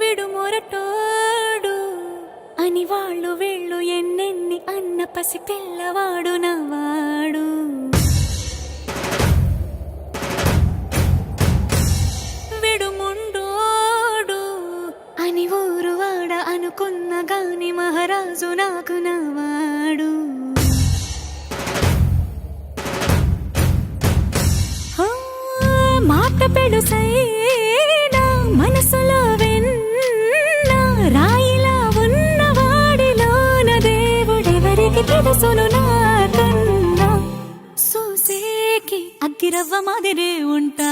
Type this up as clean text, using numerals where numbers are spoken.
విడు మొరటోడు అని వాళ్ళు వీళ్ళు ఎన్నెన్ని అన్న పసి పిల్లవాడు నవ్వాడు. విడు ముండోడు అని ఊరు వాడ అనుకున్న గాని మహారాజు నాకు నవ్వాడు. మాట పెడుసైనా మనసులో వెన్న రాయిలా ఉన్నవాడిలోన దేవుడెవరికి తెలుసును నాకన్నా. సూసేకి అగ్గిరవ్వ మాదిరే ఉంటా